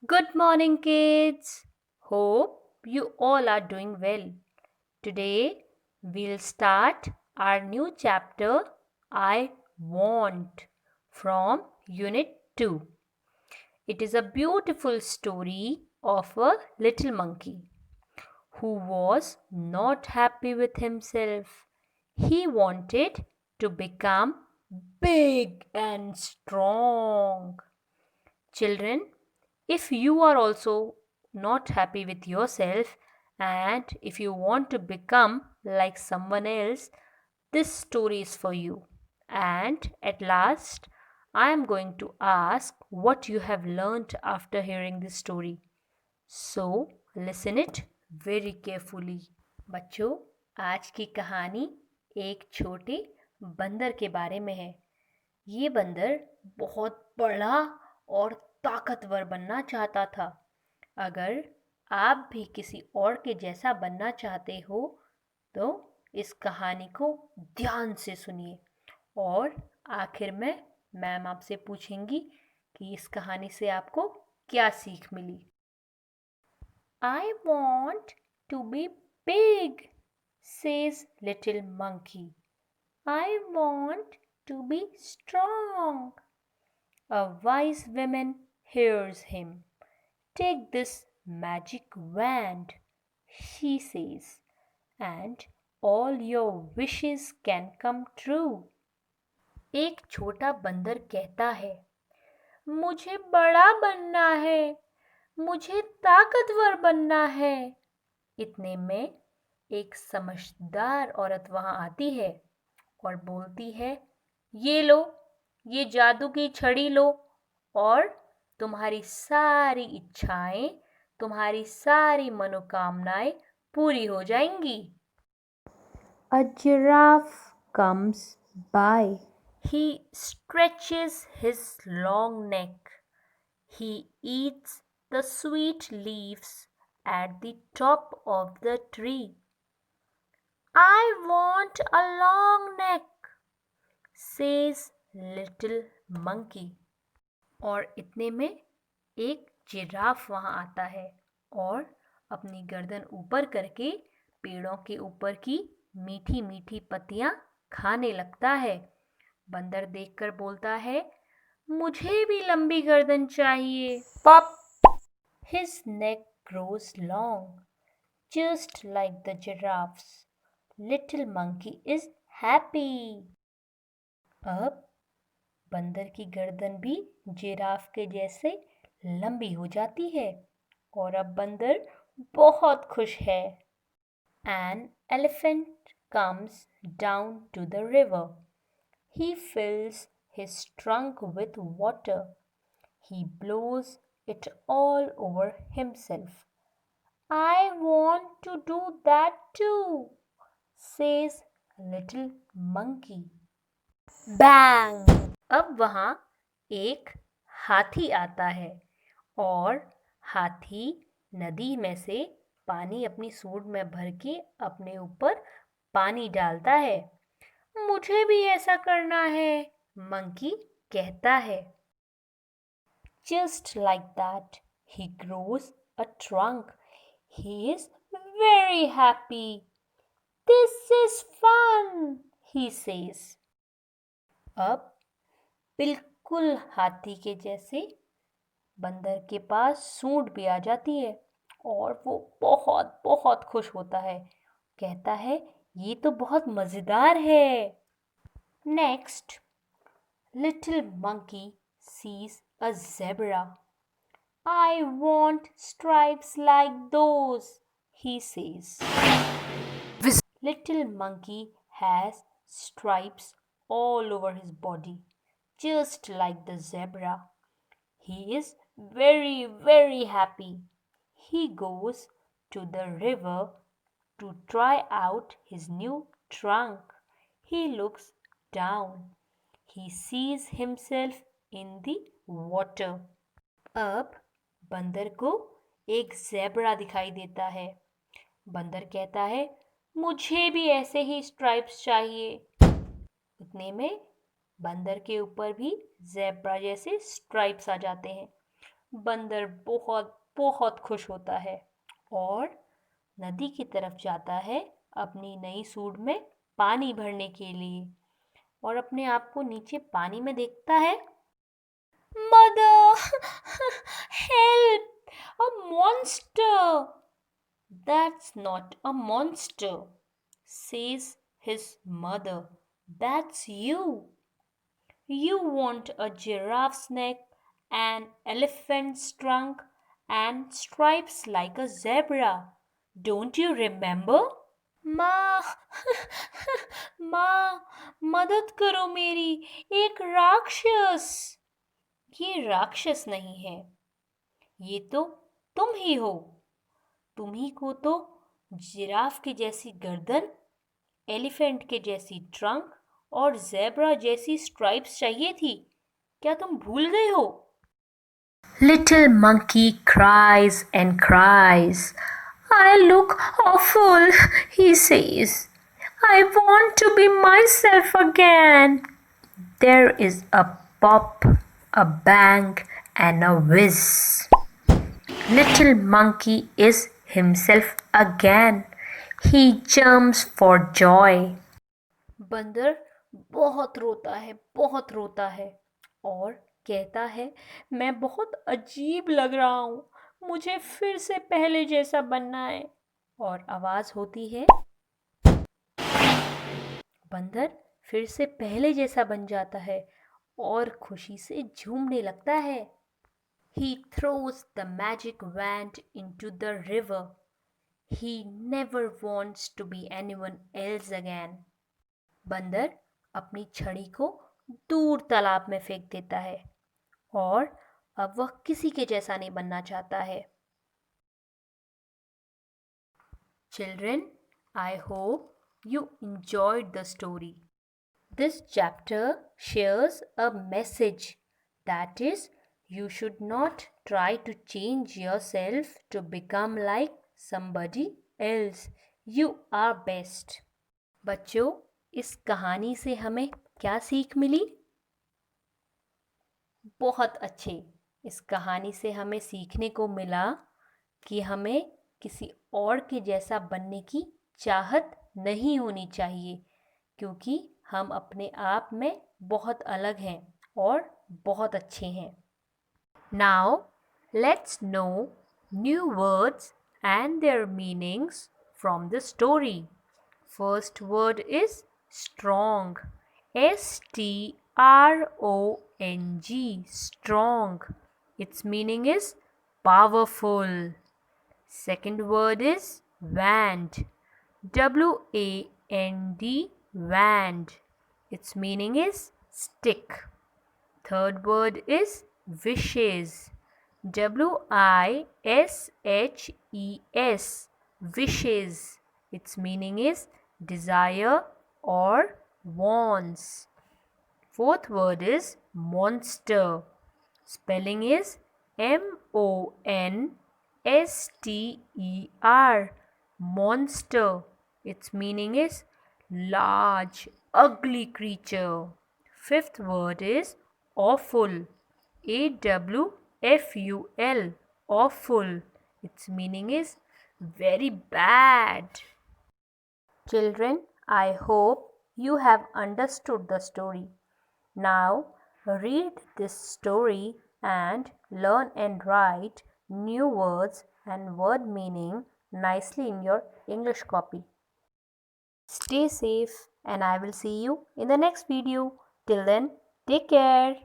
Good morning, kids. Hope you all are doing well. Today, we'll start our new chapter, I Want, from Unit 2. It is a beautiful story of a little monkey who was not happy with himself. He wanted to become big and strong. Children, if you are also not happy with yourself and if you want to become like someone else, this story is for you. And at last, I am going to ask what you have learned after hearing this story. So, listen it very carefully. बच्चों, आज की कहानी एक छोटे बंदर के बारे में है। ये बंदर बहुत बड़ा और ताकतवर बनना चाहता था। अगर आप भी किसी और के जैसा बनना चाहते हो तो इस कहानी को ध्यान से सुनिए और आखिर में मैम आपसे पूछेंगी कि इस कहानी से आपको क्या सीख मिली। I want to be big, says little monkey. I want to be strong. A wise woman hears him. Take this magic wand, she says, and all your wishes can come true. एक छोटा बंदर कहता है, मुझे बड़ा बनना है, मुझे ताकतवर बनना है। इतने में एक समझदार औरत वहां आती है और बोलती है, ये लो, ये जादू की छड़ी लो और तुम्हारी सारी इच्छाएं, तुम्हारी सारी मनोकामनाएं पूरी हो जाएंगी। A giraffe comes by. He stretches his long neck. He eats the sweet leaves at the top of the tree. I want a long neck, says little monkey. और इतने में एक जिराफ वहां आता है और अपनी गर्दन ऊपर करके पेड़ों के ऊपर की मीठी मीठी पत्तियां खाने लगता है। बंदर देखकर बोलता है, मुझे भी लंबी गर्दन चाहिए। Pop! His neck grows long, just like the giraffe's. Little monkey is happy. अब बंदर की गर्दन भी जिराफ के जैसे लंबी हो जाती है और अब बंदर बहुत खुश है। An elephant comes down to the river. He fills his trunk with water. He blows it all over himself. I want to do that too, says little monkey. Bang! अब वहां एक हाथी आता है और हाथी नदी में से पानी अपनी सूंड में भर के अपने ऊपर पानी डालता है। मुझे भी ऐसा करना है, मंकी कहता है। Just like that, he grows a trunk. He is very happy. This is fun, he says. अब बिल्कुल हाथी के जैसे बंदर के पास सूंड भी आ जाती है और वो बहुत बहुत खुश होता है। कहता है, ये तो बहुत मजेदार है। Next, little monkey sees a zebra. I want stripes like those, he says. Little monkey has stripes all over his body, just like the zebra. He is very, very happy. He goes to the river to try out his new trunk. He looks down. He sees himself in the water. अब बंदर को एक zebra दिखाई देता है। बंदर कहता है, मुझे भी ऐसे ही स्ट्राइप्स चाहिए। उतने में बंदर के ऊपर भी ज़ेब्रा जैसे स्ट्राइप्स आ जाते हैं। बंदर बहुत बहुत खुश होता है और नदी की तरफ जाता है अपनी नई सूंड में पानी भरने के लिए और अपने आप को नीचे पानी में देखता है। Mother, help! A monster! That's not a monster, says his mother. That's you. You want a giraffe's neck, an elephant's trunk, and stripes like a zebra. Don't you remember? माँ, माँ, मदद करो मेरी, एक राक्षस। ये राक्षस नहीं है, ये तो तुम ही हो। तुम्ही को तो जिराफ के जैसी गर्दन, एलिफेंट के जैसी ट्रंक और ज़ेब्रा जैसी स्ट्राइप्स चाहिए थी। क्या तुम भूल गए हो? Little monkey cries and cries. I look awful, he says. I want to be myself again. There is a pop, a bang, and a whiz. Little monkey is himself again. He jumps for joy. बंदर बहुत रोता है और कहता है, मैं बहुत अजीब लग रहा हूँ, मुझे फिर से पहले जैसा बनना है। और आवाज होती है, बंदर फिर से पहले जैसा बन जाता है और खुशी से झूमने लगता है। He throws the magic wand into the river. He never wants to be anyone else again. बंदर अपनी छड़ी को दूर तालाब में फेंक देता है और अब वह किसी के जैसा नहीं बनना चाहता है। Children, I hope you enjoyed the story. This chapter shares a message, that is, you should not try to change yourself to become like somebody else. You are best. बच्चों, इस कहानी से हमें क्या सीख मिली? बहुत अच्छे। इस कहानी से हमें सीखने को मिला कि हमें किसी और के जैसा बनने की चाहत नहीं होनी चाहिए, क्योंकि हम अपने आप में बहुत अलग हैं और बहुत अच्छे हैं। Now, let's know new words and their meanings from the story. First word is strong. S-T-R-O-N-G. Strong. Its meaning is powerful. Second word is wand. W-A-N-D. Wand. Its meaning is stick. Third word is wishes. W-I-S-H-E-S. Wishes. Its meaning is desire or wants. Fourth word is monster. Spelling is M-O-N-S-T-E-R. Monster. Its meaning is large, ugly creature. Fifth word is awful. A-W-F-U-L. Awful. Its meaning is very bad. Children, I hope you have understood the story. Now read this story and learn and write new words and word meaning nicely in your English copy. Stay safe and I will see you in the next video. Till then, take care.